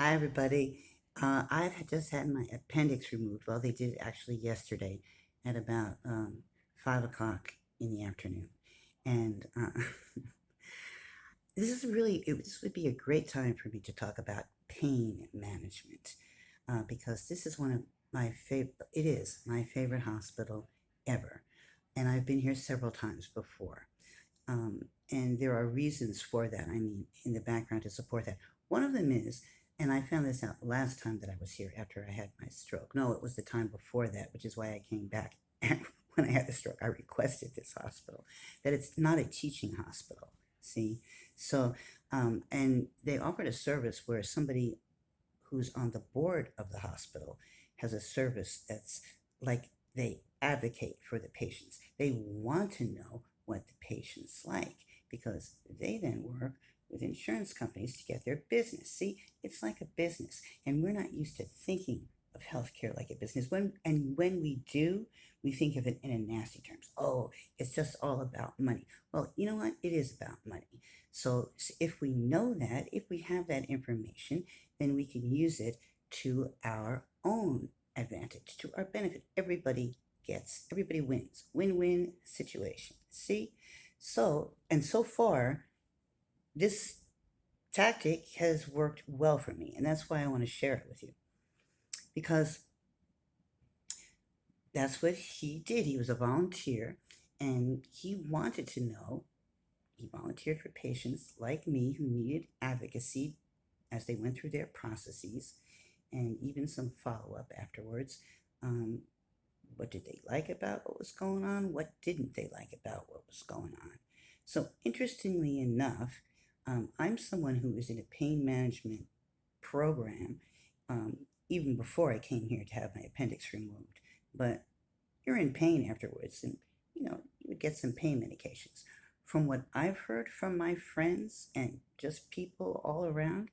Hi, everybody. I've just had my appendix removed. Well, they did it actually yesterday at about 5 o'clock in the afternoon. And this would be a great time for me to talk about pain management because this is one of it is my favorite hospital ever. And I've been here several times before. And there are reasons for that, I mean, in the background to support that. One of them is, and I found this out last time that I was here after I had my stroke. No, it was the time before that, which is why I came back. When I had the stroke, I requested this hospital, that it's not a teaching hospital. See? So, and they offered a service where somebody who's on the board of the hospital has a service that's like they advocate for the patients. They want to know what the patient's like because they then work with insurance companies to get their business. See, it's like a business, and we're not used to thinking of healthcare like a business. When we do, we think of it in a nasty terms. Oh, it's just all about money. Well, you know what? It is about money. So if we know that, if we have that information, then we can use it to our own advantage, to our benefit. Everybody wins. Win-win situation. See? So far, this tactic has worked well for me, and that's why I want to share it with you. Because that's what he did. He was a volunteer, and he volunteered for patients like me who needed advocacy as they went through their processes and even some follow up afterwards. Um, what did they like about what was going on? What didn't they like about what was going on? So, interestingly enough, I'm someone who is in a pain management program even before I came here to have my appendix removed. But you're in pain afterwards, and you would get some pain medications. From what I've heard from my friends and just people all around,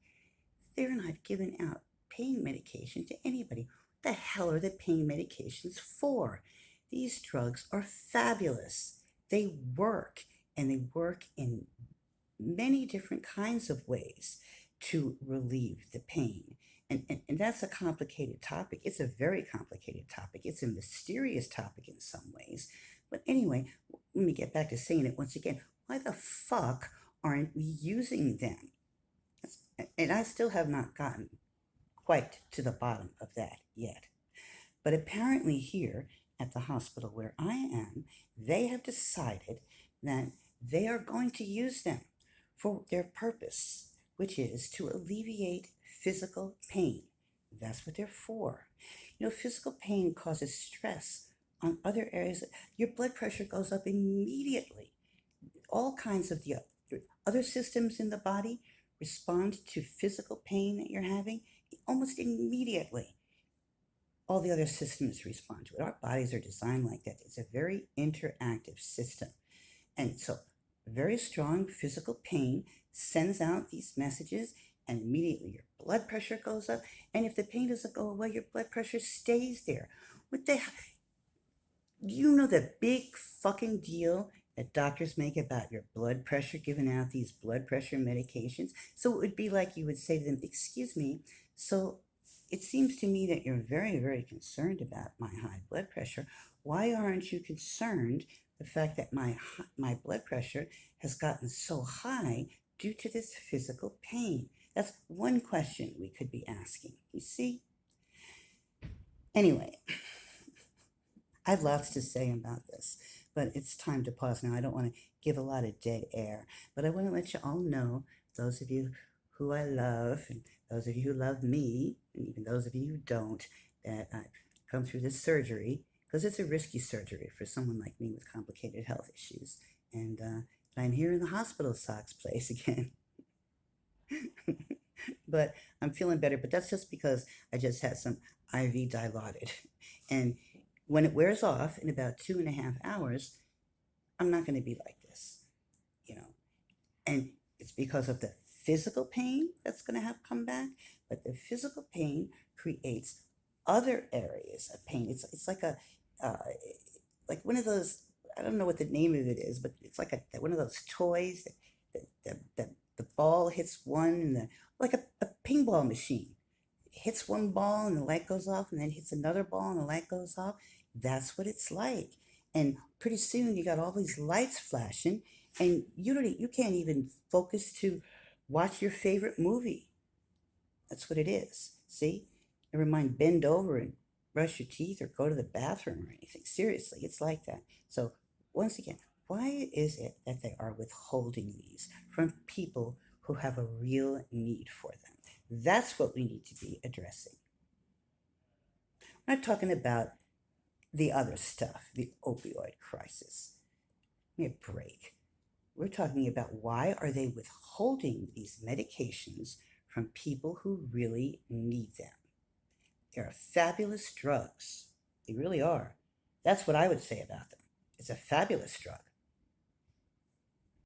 they're not giving out pain medication to anybody. What the hell are the pain medications for? These drugs are fabulous. They work, and they work in many different kinds of ways to relieve the pain. And that's a complicated topic. It's a very complicated topic. It's a mysterious topic in some ways. But anyway, let me get back to saying it once again. Why the fuck aren't we using them? And I still have not gotten quite to the bottom of that yet. But apparently, here at the hospital where I am, they have decided that they are going to use them for their purpose, which is to alleviate physical pain. That's what they're for. Physical pain causes stress on other areas. Your blood pressure goes up immediately. All kinds of the other systems in the body respond to physical pain that you're having almost immediately. All the other systems respond to it. Our bodies are designed like that. It's a very interactive system. And so, very strong physical pain sends out these messages, and immediately your blood pressure goes up. And if the pain doesn't go away, your blood pressure stays there. What the hell? You know the big fucking deal that doctors make about your blood pressure, giving out these blood pressure medications? So it would be like you would say to them, "Excuse me, so it seems to me that you're very, very concerned about my high blood pressure. Why aren't you concerned the fact that my blood pressure has gotten so high due to this physical pain?" That's one question we could be asking. You see? Anyway, I have lots to say about this, but it's time to pause now. I don't want to give a lot of dead air, but I want to let you all know, those of you who I love, and those of you who love me, and even those of you who don't, that I've come through this surgery, because it's a risky surgery for someone like me with complicated health issues. And I'm here in the hospital socks place again. But I'm feeling better, but that's just because I just had some IV dilaudid. And when it wears off in about 2.5 hours, I'm not going to be like this, you know. And it's because of the physical pain that's going to have come back, but the physical pain creates other areas of pain. It's uh, like one of those. I don't know what the name of it is, but it's like one of those toys that the ball hits one, and like a pinball machine. hits one ball and the light goes off and then hits another ball and the light goes off. That's what it's like. And pretty soon you got all these lights flashing and you can't even focus to watch your favorite movie. That's what it is. See? Never mind bend over and brush your teeth or go to the bathroom or anything. Seriously, it's like that. So once again, why is it that they are withholding these from people who have a real need for them? That's what we need to be addressing. I'm not talking about the other stuff, the opioid crisis. Give me a break. We're talking about why are they withholding these medications from people who really need them. They're fabulous drugs. They really are. That's what I would say about them. It's a fabulous drug.